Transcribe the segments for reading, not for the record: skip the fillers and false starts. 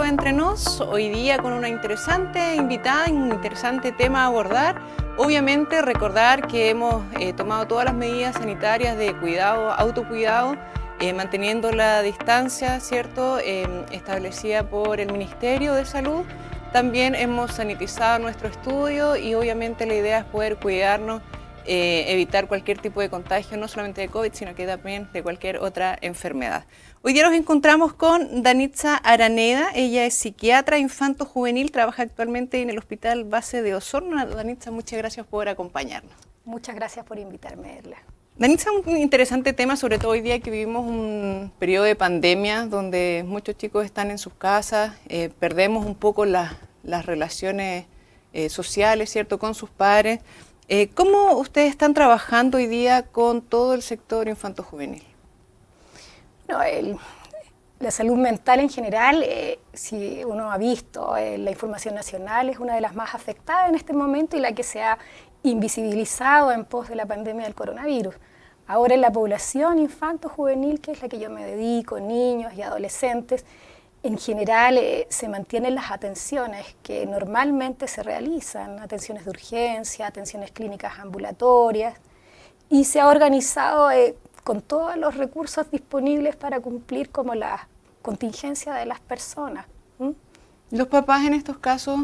Psicólogos Entre Nos, hoy día con una interesante invitada y un interesante tema a abordar. Obviamente recordar que hemos tomado todas las medidas sanitarias de cuidado, autocuidado, manteniendo la distancia, ¿cierto?, establecida por el Ministerio de Salud. También hemos sanitizado nuestro estudio y obviamente la idea es poder cuidarnos, evitar cualquier tipo de contagio, no solamente de COVID, sino que también de cualquier otra enfermedad. Hoy día nos encontramos con Danitza Araneda. Ella es psiquiatra infanto-juvenil, trabaja actualmente en el Hospital Base de Osorno. Danitza, muchas gracias por acompañarnos. Muchas gracias por invitarme, Erla. Danitza, un interesante tema, sobre todo hoy día que vivimos un periodo de pandemia donde muchos chicos están en sus casas, perdemos un poco las relaciones sociales, ¿cierto?, con sus padres. ¿Cómo ustedes están trabajando hoy día con todo el sector infanto-juvenil? No, la salud mental en general, si uno ha visto la información nacional, es una de las más afectadas en este momento y la que se ha invisibilizado en pos de la pandemia del coronavirus. Ahora en la población infanto-juvenil, que es la que yo me dedico, niños y adolescentes, en general se mantienen las atenciones que normalmente se realizan, atenciones de urgencia, atenciones clínicas ambulatorias, y se ha organizado con todos los recursos disponibles para cumplir como la contingencia de las personas. Los papás en estos casos,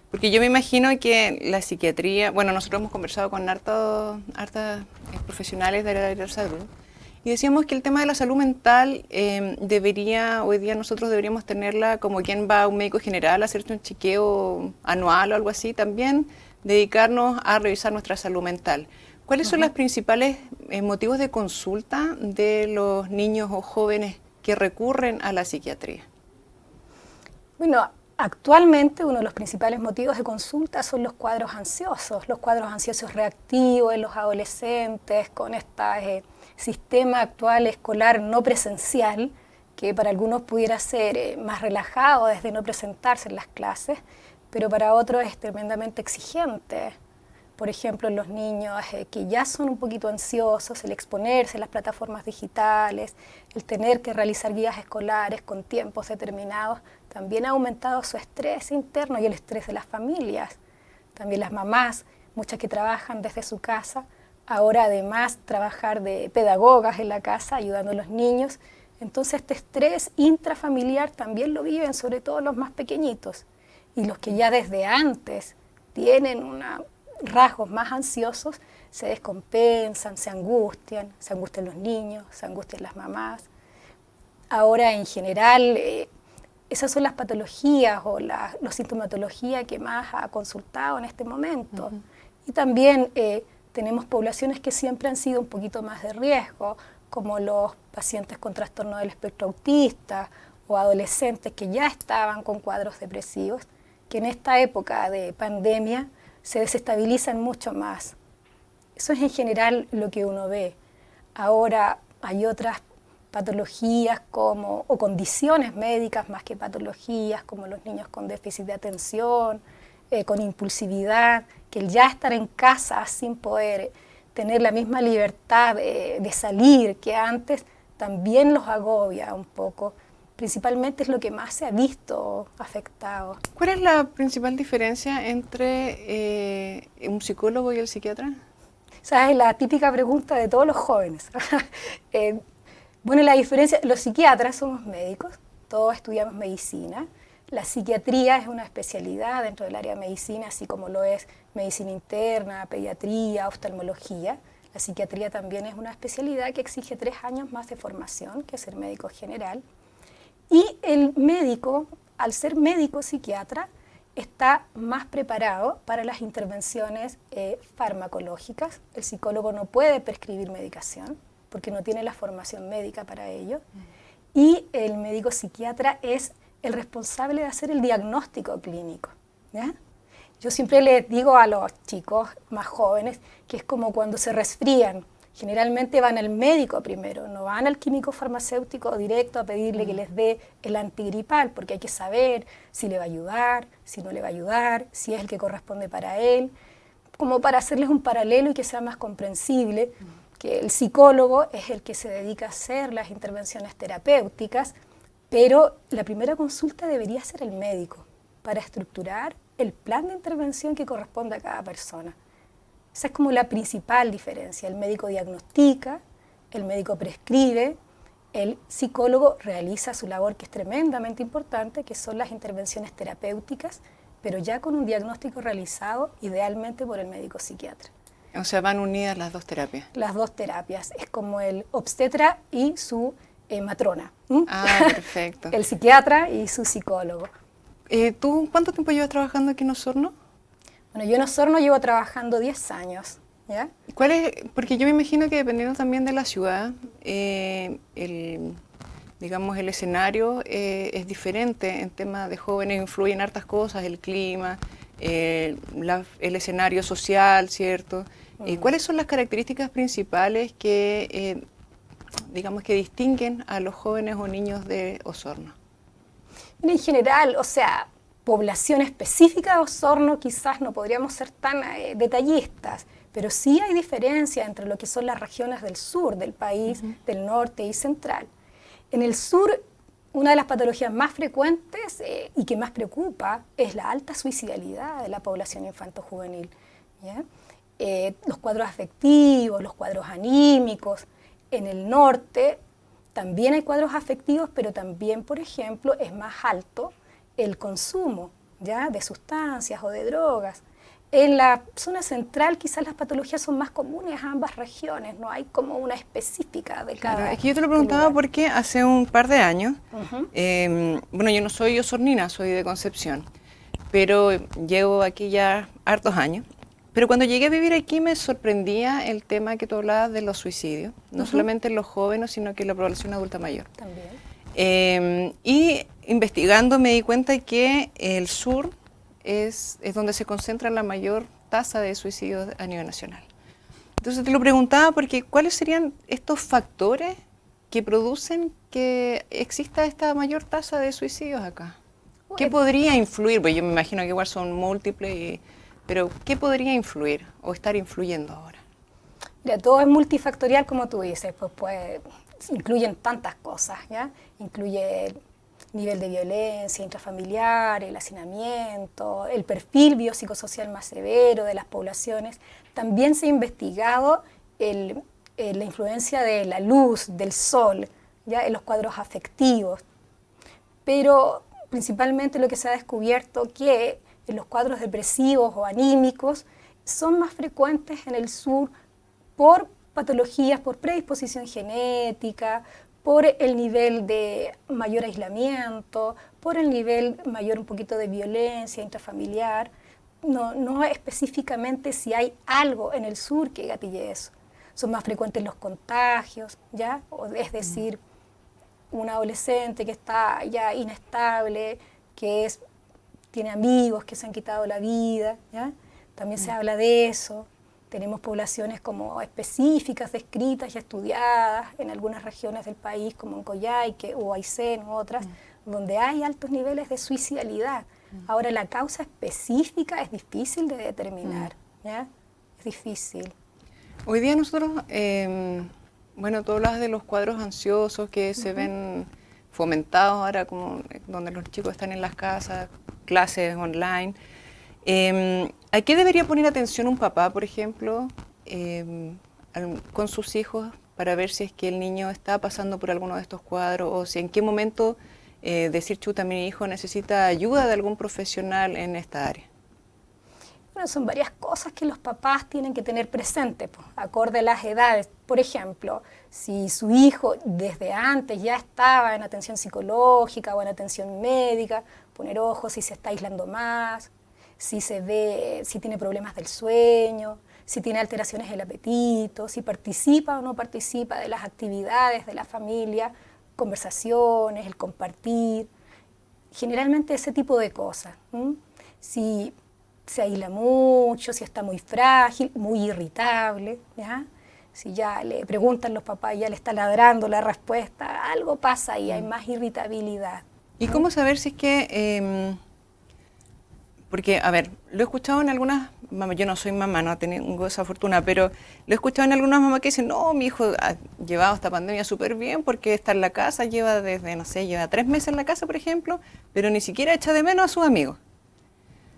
porque yo me imagino que la psiquiatría, bueno, nosotros hemos conversado con hartas profesionales de la salud, y decíamos que el tema de la salud mental hoy día nosotros deberíamos tenerla como quien va a un médico general a hacerse un chequeo anual o algo así, también dedicarnos a revisar nuestra salud mental. ¿Cuáles son los principales motivos de consulta de los niños o jóvenes que recurren a la psiquiatría? Bueno, actualmente uno de los principales motivos de consulta son los cuadros ansiosos reactivos en los adolescentes, con este sistema actual escolar no presencial, que para algunos pudiera ser más relajado desde no presentarse en las clases, pero para otros es tremendamente exigente. Por ejemplo, en los niños que ya son un poquito ansiosos, el exponerse a las plataformas digitales, el tener que realizar guías escolares con tiempos determinados, también ha aumentado su estrés interno y el estrés de las familias. También las mamás, muchas que trabajan desde su casa, ahora además trabajar de pedagogas en la casa, ayudando a los niños. Entonces este estrés intrafamiliar también lo viven, sobre todo los más pequeñitos. Y los que ya desde antes tienen rasgos más ansiosos, se descompensan, se angustian los niños, se angustian las mamás. Ahora en general, esas son las patologías o la sintomatología que más ha consultado en este momento. Y también tenemos poblaciones que siempre han sido un poquito más de riesgo, como los pacientes con trastorno del espectro autista o adolescentes que ya estaban con cuadros depresivos, que en esta época de pandemia se desestabilizan mucho más. Eso es en general lo que uno ve. Ahora hay otras patologías o condiciones médicas más que patologías, como los niños con déficit de atención, con impulsividad, que el ya estar en casa sin poder tener la misma libertad de salir que antes, también los agobia un poco. Principalmente es lo que más se ha visto afectado. ¿Cuál es la principal diferencia entre un psicólogo y el psiquiatra? Esa es la típica pregunta de todos los jóvenes. Bueno, la diferencia, los psiquiatras somos médicos, todos estudiamos medicina. La psiquiatría es una especialidad dentro del área de medicina, así como lo es medicina interna, pediatría, oftalmología. La psiquiatría también es una especialidad que exige 3 años más de formación que ser médico general. Y el médico, al ser médico psiquiatra, está más preparado para las intervenciones farmacológicas. El psicólogo no puede prescribir medicación porque no tiene la formación médica para ello. Y el médico psiquiatra es el responsable de hacer el diagnóstico clínico, ¿ya? Yo siempre les digo a los chicos más jóvenes que es como cuando se resfrían. Generalmente van al médico primero, no van al químico farmacéutico directo a pedirle que les dé el antigripal, porque hay que saber si le va a ayudar, si no le va a ayudar, si es el que corresponde para él, como para hacerles un paralelo y que sea más comprensible, que el psicólogo es el que se dedica a hacer las intervenciones terapéuticas, Pero la primera consulta debería ser el médico para estructurar el plan de intervención que corresponde a cada persona. Esa es como la principal diferencia. El médico diagnostica, el médico prescribe, el psicólogo realiza su labor, que es tremendamente importante, que son las intervenciones terapéuticas, pero ya con un diagnóstico realizado idealmente por el médico psiquiatra. O sea, van unidas las dos terapias. Las dos terapias, es como el obstetra y su matrona. Ah, perfecto. El psiquiatra y su psicólogo. ¿Tú cuánto tiempo llevas trabajando aquí en Osorno? Bueno, yo en Osorno llevo trabajando 10 años, ¿ya? ¿Cuál es? Porque yo me imagino que dependiendo también de la ciudad, digamos, el escenario es diferente en temas de jóvenes, influyen hartas cosas, el clima, el escenario social, ¿cierto? ¿Cuáles son las características principales que, digamos, que distinguen a los jóvenes o niños de Osorno? En general, o sea, población específica de Osorno quizás no podríamos ser tan detallistas, pero sí hay diferencia entre lo que son las regiones del sur del país, del norte y central. En el sur, una de las patologías más frecuentes y que más preocupa es la alta suicidalidad de la población infanto-juvenil, ¿ya? Los cuadros afectivos, los cuadros anímicos. En el norte también hay cuadros afectivos, pero también, por ejemplo, es más alto el consumo, ¿ya?, de sustancias o de drogas. En la zona central quizás las patologías son más comunes a ambas regiones, no hay como una específica de cada Claro, es que yo te lo preguntaba lugar. porque hace un par de años, bueno, yo no soy osornina, soy de Concepción, pero llevo aquí ya hartos años. Pero cuando llegué a vivir aquí me sorprendía el tema que tú hablabas de los suicidios, no solamente en los jóvenes, sino que en la población adulta mayor. También. Y investigando me di cuenta que el sur es donde se concentra la mayor tasa de suicidios a nivel nacional. Entonces te lo preguntaba porque ¿cuáles serían estos factores que producen que exista esta mayor tasa de suicidios acá? ¿Qué podría influir? Pues yo me imagino que igual son múltiples, pero ¿qué podría influir o estar influyendo ahora? Mira, todo es multifactorial, como tú dices, pues incluyen tantas cosas, ¿ya? Incluye el nivel de violencia intrafamiliar, el hacinamiento, el perfil biopsicosocial más severo de las poblaciones. También se ha investigado la influencia de la luz, del sol, ¿ya?, en los cuadros afectivos. Pero principalmente lo que se ha descubierto que en los cuadros depresivos o anímicos son más frecuentes en el sur por patologías, por predisposición genética, por el nivel de mayor aislamiento, por el nivel mayor un poquito de violencia intrafamiliar. No específicamente si hay algo en el sur que gatille eso. Son más frecuentes los contagios, ¿ya? Es decir, un adolescente que está ya inestable, que tiene amigos que se han quitado la vida, ¿ya? También se habla de eso. Tenemos poblaciones como específicas, descritas y estudiadas en algunas regiones del país, como en Coyhaique o Aysén u otras, donde hay altos niveles de suicidalidad. Ahora, la causa específica es difícil de determinar, ¿ya? Es difícil. Hoy día nosotros, bueno, tú hablas de los cuadros ansiosos que se ven fomentados ahora, como donde los chicos están en las casas, clases online. ¿A qué debería poner atención un papá, por ejemplo, con sus hijos para ver si es que el niño está pasando por alguno de estos cuadros o si en qué momento decir, chuta, mi hijo necesita ayuda de algún profesional en esta área? Bueno, son varias cosas que los papás tienen que tener presente, pues, acorde a las edades. Por ejemplo, si su hijo desde antes ya estaba en atención psicológica o en atención médica, poner ojos si se está aislando más, si tiene problemas del sueño, si tiene alteraciones del apetito, si participa o no participa de las actividades de la familia, conversaciones, el compartir, generalmente ese tipo de cosas. Si se aísla mucho, si está muy frágil, muy irritable, ¿ya? Si ya le preguntan los papás, ya le está ladrando la respuesta, algo pasa ahí, hay más irritabilidad. ¿Y cómo saber si es que porque, a ver, lo he escuchado en algunas mamás, yo no soy mamá, no tengo esa fortuna, pero lo he escuchado en algunas mamás que dicen, no, mi hijo ha llevado esta pandemia súper bien porque está en la casa, lleva desde, no sé, lleva 3 meses en la casa, por ejemplo, pero ni siquiera echa de menos a sus amigos.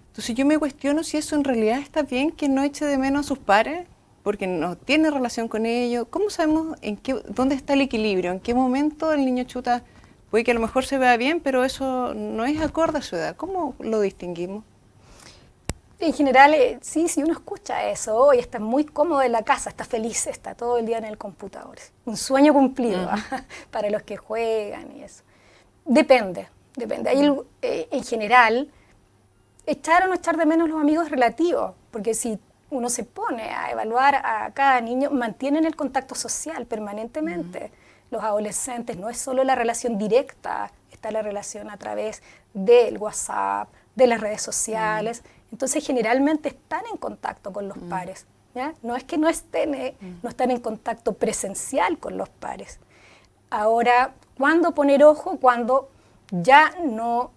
Entonces yo me cuestiono si eso en realidad está bien, que no eche de menos a sus pares, porque no tiene relación con ellos. ¿Cómo sabemos dónde está el equilibrio? ¿En qué momento el niño chuta puede que a lo mejor se vea bien, pero eso no es acorde a su edad? ¿Cómo lo distinguimos? En general, sí, si uno escucha eso, hoy está muy cómodo en la casa, está feliz, está todo el día en el computador. Un sueño cumplido para los que juegan y eso. Depende. Ahí, en general, echar o no echar de menos los amigos es relativo, porque si uno se pone a evaluar a cada niño, mantienen el contacto social permanentemente. Los adolescentes no es solo la relación directa, está la relación a través del WhatsApp, de las redes sociales. Entonces, generalmente están en contacto con los pares, ¿ya? No es que no están en contacto presencial con los pares. Ahora, ¿cuándo poner ojo? Cuando ya no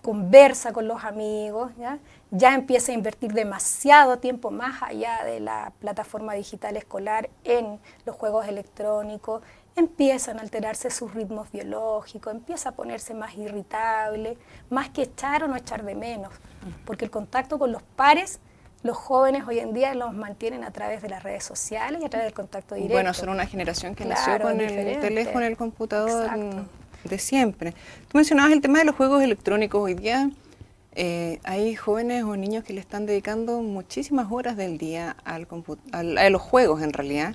conversa con los amigos, ya empieza a invertir demasiado tiempo más allá de la plataforma digital escolar en los juegos electrónicos, empiezan a alterarse sus ritmos biológicos, empieza a ponerse más irritable, más que echar o no echar de menos, porque el contacto con los pares, los jóvenes hoy en día los mantienen a través de las redes sociales y a través del contacto directo. Bueno, son una generación que nació con el teléfono, el computador. Exacto. De siempre. Tú mencionabas el tema de los juegos electrónicos. Hoy día hay jóvenes o niños que le están dedicando muchísimas horas del día a los juegos, en realidad.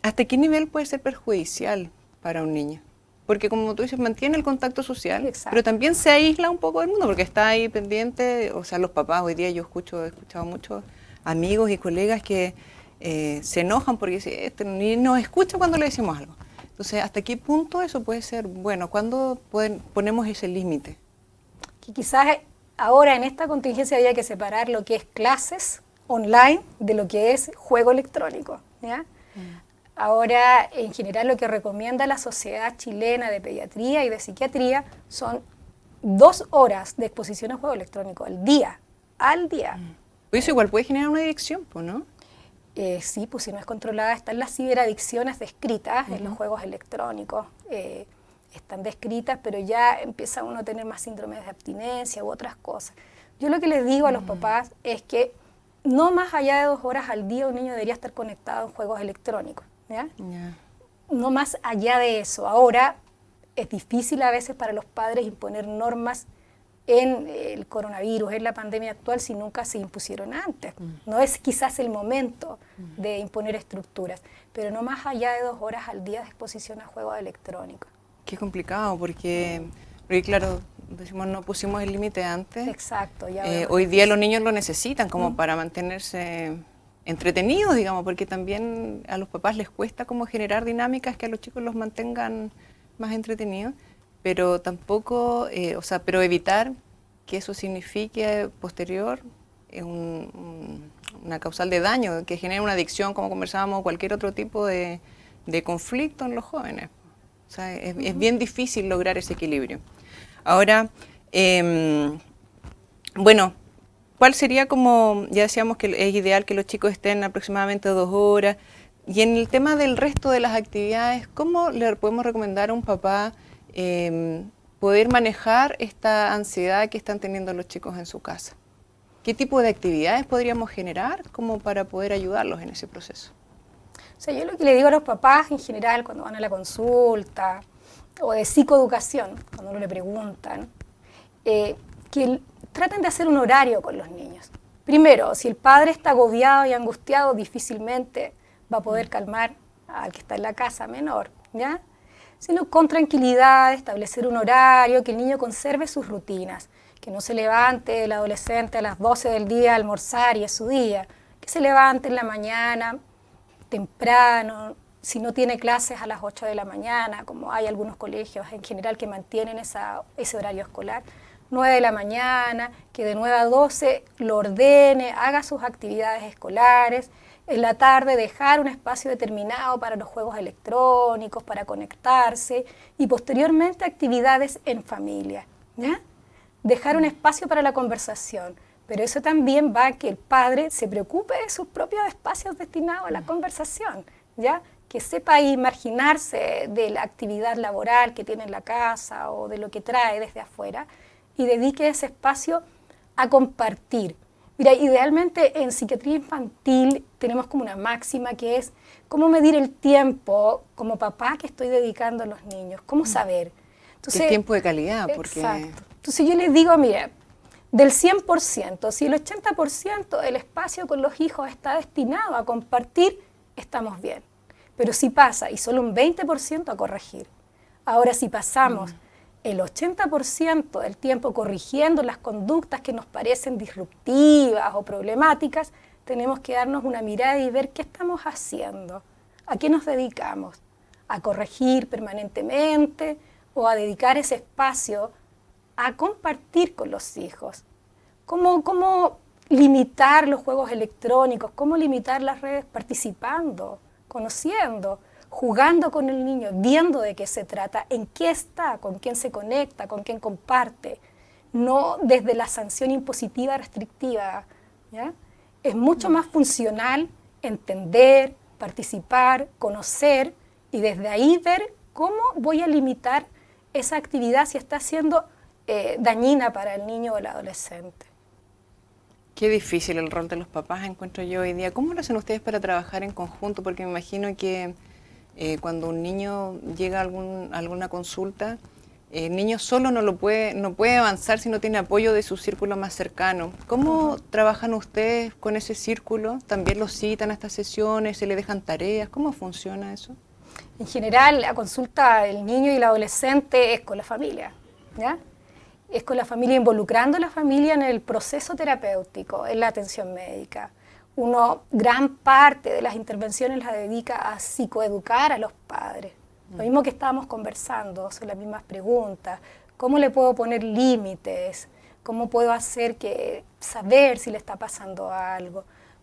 ¿Hasta qué nivel puede ser perjudicial para un niño? Porque como tú dices, mantiene el contacto social, pero también se aísla un poco del mundo, porque está ahí pendiente, o sea, los papás, hoy día he escuchado muchos amigos y colegas que se enojan porque dicen, ni nos escucha cuando le decimos algo. Entonces, ¿hasta qué punto eso puede ser bueno? ¿Cuándo ponemos ese límite? Que quizás ahora en esta contingencia había que separar lo que es clases online de lo que es juego electrónico, ¿ya? Ahora, en general, lo que recomienda la Sociedad Chilena de Pediatría y de Psiquiatría son 2 horas de exposición a juego electrónico al día. Pues eso igual puede generar una adicción, ¿no? Sí, pues si no es controlada, están las ciberadicciones descritas en los juegos electrónicos. Están descritas, pero ya empieza uno a tener más síndromes de abstinencia u otras cosas. Yo lo que les digo a los papás es que no más allá de 2 horas al día un niño debería estar conectado en juegos electrónicos, ¿ya? No más allá de eso. Ahora es difícil a veces para los padres imponer normas en el coronavirus, en la pandemia actual, si nunca se impusieron antes. No es quizás el momento de imponer estructuras, pero no más allá de 2 horas al día de exposición a juegos electrónicos. Qué complicado, porque claro, decimos no pusimos el límite antes. Exacto. Hoy día los niños lo necesitan como para mantenerse entretenidos, digamos, porque también a los papás les cuesta como generar dinámicas que a los chicos los mantengan más entretenidos. Pero tampoco, pero evitar que eso signifique posterior una causal de daño, que genere una adicción, como conversábamos, o cualquier otro tipo de conflicto en los jóvenes. O sea, es bien difícil lograr ese equilibrio. Ahora, bueno, ¿cuál sería como, ya decíamos que es ideal que los chicos estén aproximadamente 2 horas, y en el tema del resto de las actividades, ¿cómo le podemos recomendar a un papá poder manejar esta ansiedad que están teniendo los chicos en su casa? ¿Qué tipo de actividades podríamos generar como para poder ayudarlos en ese proceso? O sea, yo lo que le digo a los papás en general cuando van a la consulta o de psicoeducación, cuando uno le preguntan, que traten de hacer un horario con los niños. Primero, si el padre está agobiado y angustiado, difícilmente va a poder calmar al que está en la casa menor, ¿ya? Sino con tranquilidad, establecer un horario, que el niño conserve sus rutinas, que no se levante el adolescente a las 12 del día a almorzar y es su día, que se levante en la mañana temprano, si no tiene clases a las 8 de la mañana, como hay algunos colegios en general que mantienen ese horario escolar, 9 de la mañana, que de 9 a 12 lo ordene, haga sus actividades escolares. En la tarde dejar un espacio determinado para los juegos electrónicos, para conectarse, y posteriormente actividades en familia, ¿ya? dejar un espacio para la conversación, pero eso también va a que el padre se preocupe de sus propios espacios destinados a la conversación, ¿ya? Que sepa ahí marginarse de la actividad laboral que tiene en la casa o de lo que trae desde afuera y dedique ese espacio a compartir. Mira, idealmente en psiquiatría infantil tenemos como una máxima que es cómo medir el tiempo como papá que estoy dedicando a los niños, cómo saber. Entonces, ¿qué tiempo de calidad? Porque... Exacto. Entonces yo les digo, mira, del 100%, si el 80% del espacio con los hijos está destinado a compartir, estamos bien. Pero si pasa y solo un 20% a corregir. Ahora si pasamos el 80% del tiempo corrigiendo las conductas que nos parecen disruptivas o problemáticas, tenemos que darnos una mirada y ver qué estamos haciendo, a qué nos dedicamos, a corregir permanentemente o a dedicar ese espacio a compartir con los hijos. ¿Cómo limitar los juegos electrónicos? ¿Cómo limitar las redes? Participando, conociendo, jugando con el niño, viendo de qué se trata, en qué está, con quién se conecta, con quién comparte. No desde la sanción impositiva restrictiva, ¿ya? Es mucho más funcional entender, participar, conocer y desde ahí ver cómo voy a limitar esa actividad si está siendo dañina para el niño o el adolescente. Qué difícil el rol de los papás, encuentro yo hoy día. ¿Cómo lo hacen ustedes para trabajar en conjunto? Porque me imagino que cuando un niño llega a alguna consulta, el niño solo no puede avanzar si no tiene apoyo de su círculo más cercano. ¿Cómo trabajan ustedes con ese círculo? ¿También los citan a estas sesiones? ¿Se le dejan tareas? ¿Cómo funciona eso? En general, la consulta del niño y el adolescente es con la familia, ¿ya? Es con la familia, involucrando a la familia en el proceso terapéutico, en la atención médica. Gran parte de las intervenciones la dedica a psicoeducar a los padres. Lo mismo que estábamos conversando, son las mismas preguntas. ¿Cómo le puedo poner límites? ¿Cómo puedo hacer saber si le está pasando algo?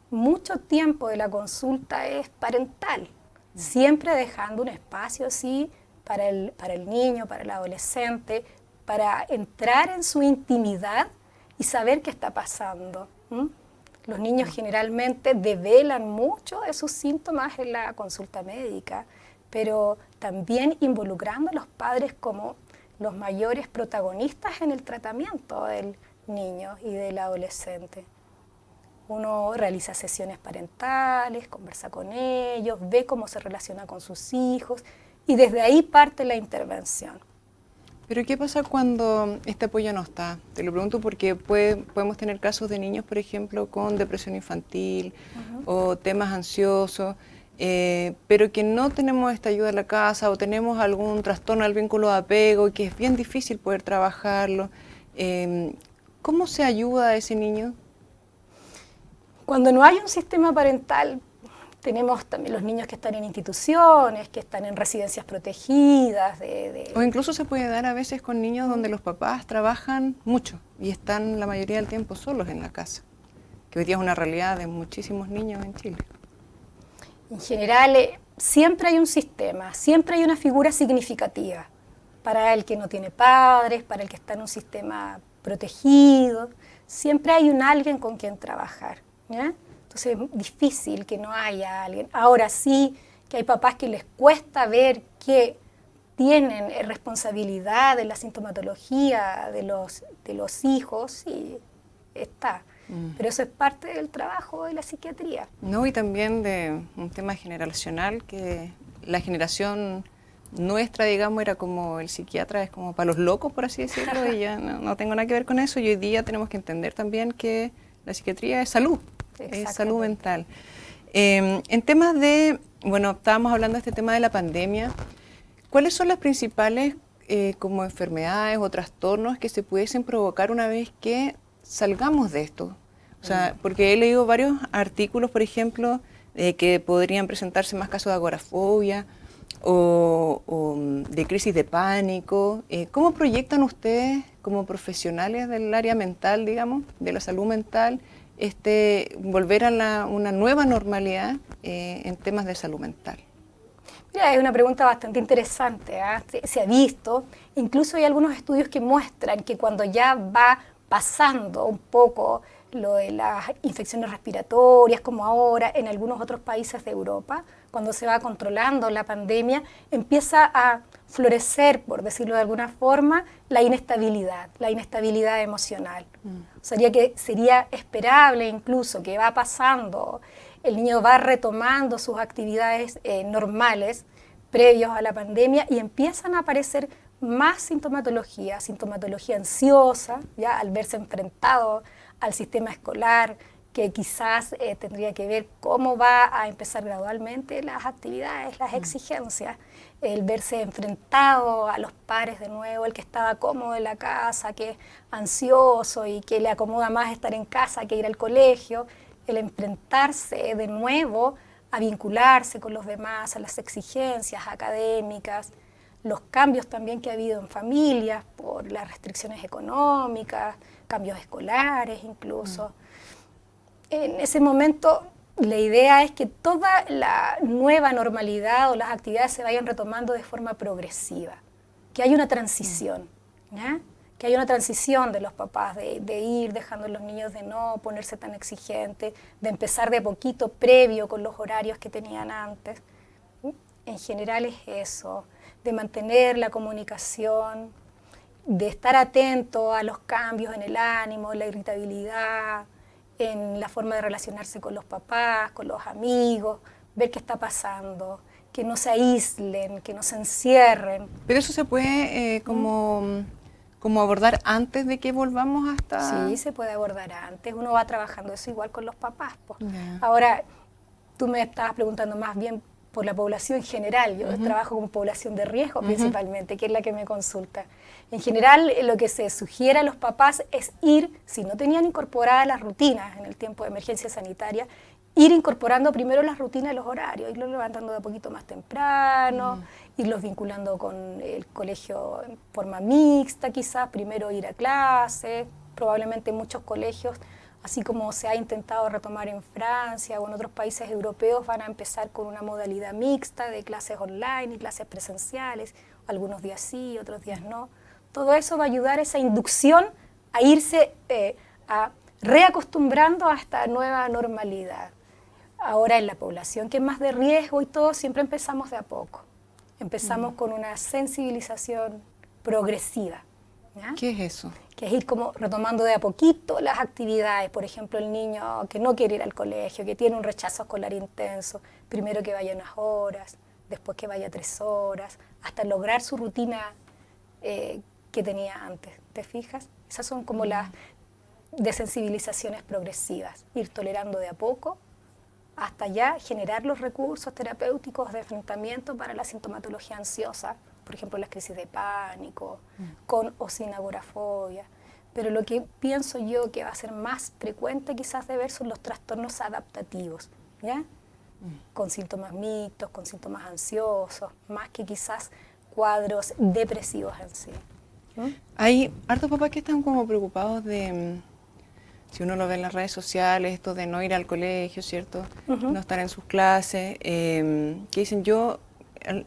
Mucho tiempo de la consulta es parental, siempre dejando un espacio así para el niño, para el adolescente, para entrar en su intimidad y saber qué está pasando. Los niños generalmente develan mucho de sus síntomas en la consulta médica, pero también involucrando a los padres como los mayores protagonistas en el tratamiento del niño y del adolescente. Uno realiza sesiones parentales, conversa con ellos, ve cómo se relaciona con sus hijos y desde ahí parte la intervención. Pero ¿qué pasa cuando este apoyo no está? Te lo pregunto porque podemos tener casos de niños, por ejemplo, con depresión infantil o temas ansiosos, pero que no tenemos esta ayuda en la casa o tenemos algún trastorno del vínculo de apego y que es bien difícil poder trabajarlo. ¿Cómo se ayuda a ese niño? Cuando no hay un sistema parental, tenemos también los niños que están en instituciones, que están en residencias protegidas. O incluso se puede dar a veces con niños donde los papás trabajan mucho y están la mayoría del tiempo solos en la casa, que hoy día es una realidad de muchísimos niños en Chile. En general, siempre hay un sistema, siempre hay una figura significativa para el que no tiene padres, para el que está en un sistema protegido. Siempre hay alguien con quien trabajar, ¿ya? Entonces es difícil que no haya alguien. Ahora sí que hay papás que les cuesta ver que tienen responsabilidad en la sintomatología de los hijos, y está. Pero eso es parte del trabajo de la psiquiatría. No, y también de un tema generacional, que la generación nuestra, digamos, era como el psiquiatra, es como para los locos, por así decirlo, y ya no tengo nada que ver con eso, y hoy día tenemos que entender también que la psiquiatría es salud. Es salud mental. En temas estábamos hablando de este tema de la pandemia. ¿Cuáles son las principales como enfermedades o trastornos que se pudiesen provocar una vez que salgamos de esto? O sea, porque he leído varios artículos, por ejemplo, que podrían presentarse más casos de agorafobia o de crisis de pánico. ¿Cómo proyectan ustedes como profesionales del área mental, digamos, de la salud mental, volver a una nueva normalidad en temas de salud mental? Mira, es una pregunta bastante interesante, ¿eh? Se ha visto Incluso hay algunos estudios que muestran que cuando ya va pasando un poco lo de las infecciones respiratorias, como ahora en algunos otros países de Europa, cuando se va controlando la pandemia, empieza a florecer, por decirlo de alguna forma, la inestabilidad emocional. Sería esperable incluso que va pasando, el niño va retomando sus actividades normales previos a la pandemia y empiezan a aparecer más sintomatología ansiosa, ya al verse enfrentado al sistema escolar, que quizás tendría que ver cómo va a empezar gradualmente las actividades, las exigencias, el verse enfrentado a los pares de nuevo, el que estaba cómodo en la casa, que es ansioso y que le acomoda más estar en casa que ir al colegio, el enfrentarse de nuevo a vincularse con los demás, a las exigencias académicas, los cambios también que ha habido en familias por las restricciones económicas, cambios escolares incluso. En ese momento la idea es que toda la nueva normalidad o las actividades se vayan retomando de forma progresiva, que haya una transición, ¿ya? Que haya una transición de los papás, de ir dejando a los niños, de no ponerse tan exigentes, de empezar de a poquito previo con los horarios que tenían antes. En general es eso, de mantener la comunicación, de estar atento a los cambios en el ánimo, la irritabilidad, en la forma de relacionarse con los papás, con los amigos, ver qué está pasando, que no se aíslen, que no se encierren. Pero eso se puede como abordar antes de que volvamos hasta... Sí, se puede abordar antes, uno va trabajando eso igual con los papás. Yeah. Ahora, tú me estabas preguntando más bien por la población en general, yo trabajo con población de riesgo principalmente, que es la que me consulta. En general, lo que se sugiere a los papás es ir, si no tenían incorporadas las rutinas en el tiempo de emergencia sanitaria, ir incorporando primero las rutinas y los horarios, irlos levantando de a poquito más temprano, irlos vinculando con el colegio en forma mixta quizás, primero ir a clase, probablemente en muchos colegios, así como se ha intentado retomar en Francia o en otros países europeos, van a empezar con una modalidad mixta de clases online y clases presenciales, algunos días sí, otros días no. Todo eso va a ayudar a esa inducción a irse reacostumbrando a esta nueva normalidad. Ahora en la población que es más de riesgo y todo, siempre empezamos de a poco. Empezamos con una sensibilización progresiva. ¿Ya? ¿Qué es eso? Que es ir como retomando de a poquito las actividades. Por ejemplo, el niño que no quiere ir al colegio, que tiene un rechazo escolar intenso, primero que vaya unas horas, después que vaya 3 horas, hasta lograr su rutina que tenía antes. ¿Te fijas? Esas son como las desensibilizaciones progresivas. Ir tolerando de a poco hasta ya generar los recursos terapéuticos de enfrentamiento para la sintomatología ansiosa, por ejemplo, las crisis de pánico, con o sin agorafobia. Pero lo que pienso yo que va a ser más frecuente quizás de ver son los trastornos adaptativos, ¿ya? Con síntomas mixtos, con síntomas ansiosos, más que quizás cuadros depresivos en sí. Hay hartos papás que están como preocupados de, si uno lo ve en las redes sociales, esto de no ir al colegio, ¿cierto? No estar en sus clases, que dicen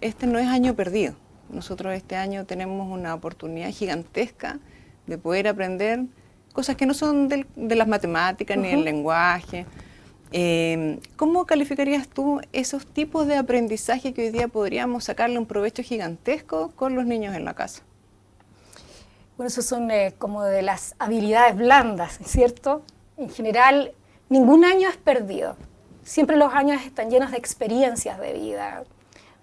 este no es año perdido. Nosotros este año tenemos una oportunidad gigantesca de poder aprender cosas que no son de las matemáticas ni del lenguaje. ¿Cómo calificarías tú esos tipos de aprendizaje que hoy día podríamos sacarle un provecho gigantesco con los niños en la casa? Bueno, esos son como de las habilidades blandas, ¿cierto? En general, ningún año es perdido. Siempre los años están llenos de experiencias de vida.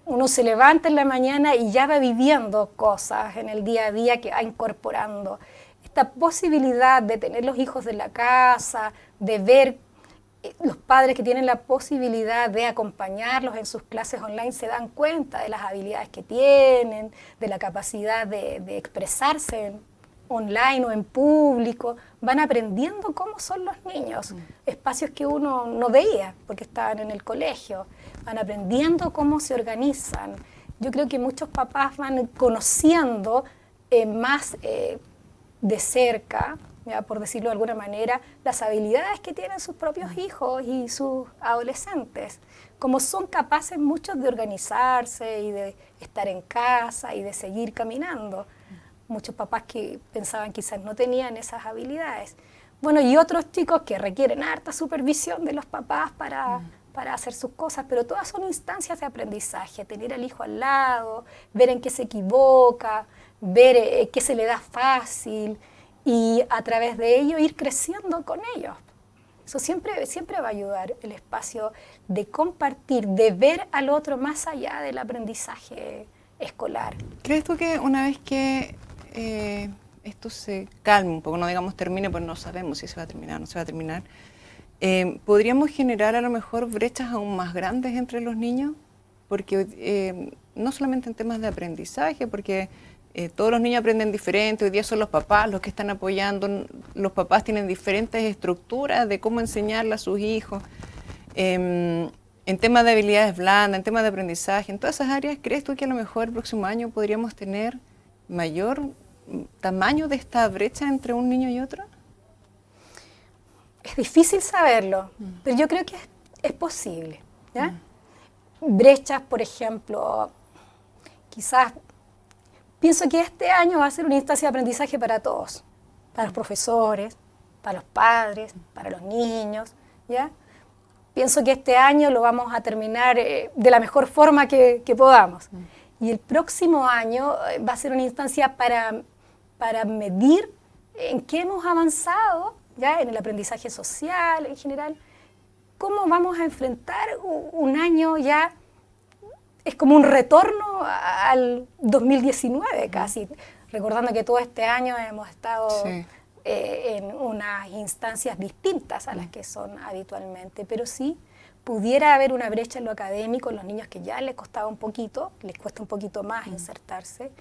Uno se levanta en la mañana y ya va viviendo cosas en el día a día que va incorporando. Esta posibilidad de tener los hijos de la casa, de ver los padres que tienen la posibilidad de acompañarlos en sus clases online, se dan cuenta de las habilidades que tienen, de la capacidad de expresarse online o en público, van aprendiendo cómo son los niños, espacios que uno no veía porque estaban en el colegio, van aprendiendo cómo se organizan. Yo creo que muchos papás van conociendo más de cerca, ya, por decirlo de alguna manera, las habilidades que tienen sus propios hijos y sus adolescentes, como son capaces muchos de organizarse y de estar en casa y de seguir caminando. muchos papás que pensaban quizás no tenían esas habilidades. Bueno, y otros chicos que requieren harta supervisión de los papás para hacer sus cosas, pero todas son instancias de aprendizaje, tener al hijo al lado, ver en qué se equivoca, ver qué se le da fácil y a través de ello ir creciendo con ellos. Eso siempre va a ayudar, el espacio de compartir, de ver al otro más allá del aprendizaje escolar. ¿Crees tú que una vez que esto se calme un poco, no digamos termine, pues no sabemos si se va a terminar o no se va a terminar, podríamos generar a lo mejor brechas aún más grandes entre los niños? Porque no solamente en temas de aprendizaje, porque todos los niños aprenden diferente, hoy día son los papás los que están apoyando, los papás tienen diferentes estructuras de cómo enseñarle a sus hijos. En temas de habilidades blandas, en temas de aprendizaje, en todas esas áreas, ¿crees tú que a lo mejor el próximo año podríamos tener mayor tamaño de esta brecha entre un niño y otro? Es difícil saberlo, pero yo creo que es posible, ¿ya? Brechas, por ejemplo, quizás, pienso que este año va a ser una instancia de aprendizaje para todos, para los profesores, para los padres, para los niños, ¿ya? Pienso que este año lo vamos a terminar de la mejor forma que podamos. Y el próximo año va a ser una instancia para medir en qué hemos avanzado, ¿ya? En el aprendizaje social en general, cómo vamos a enfrentar un año ya, es como un retorno al 2019 casi, recordando que todo este año hemos estado en unas instancias distintas a las que son habitualmente, pero sí pudiera haber una brecha en lo académico en los niños que ya les costaba un poquito, les cuesta un poquito más insertarse,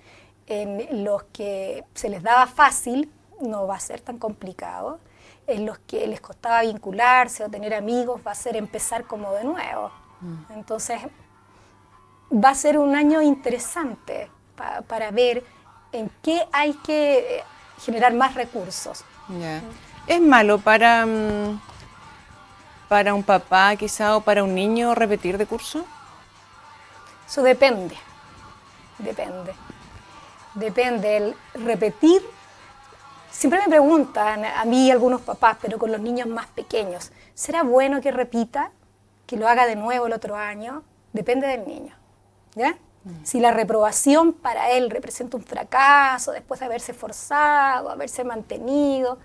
en los que se les daba fácil, no va a ser tan complicado, en los que les costaba vincularse o tener amigos, va a ser empezar como de nuevo. Entonces, va a ser un año interesante para ver en qué hay que generar más recursos. Yeah. ¿Es malo para un papá quizá o para un niño repetir de curso? Eso depende. El repetir, siempre me preguntan a mí y algunos papás, pero con los niños más pequeños, ¿será bueno que repita, que lo haga de nuevo el otro año? Depende del niño, ¿ya? Si la reprobación para él representa un fracaso después de haberse esforzado, haberse mantenido,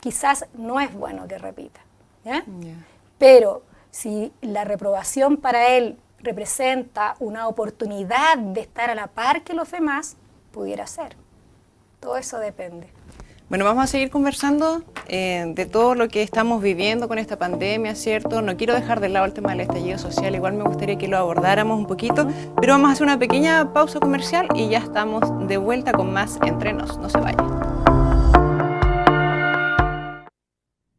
quizás no es bueno que repita, ¿ya? Pero si la reprobación para él representa una oportunidad de estar a la par que los demás, pudiera ser. Todo eso depende. Bueno, vamos a seguir conversando de todo lo que estamos viviendo con esta pandemia, ¿cierto? No quiero dejar de lado el tema del estallido social, igual me gustaría que lo abordáramos un poquito, pero vamos a hacer una pequeña pausa comercial y ya estamos de vuelta con más Entre Nos. No se vayan.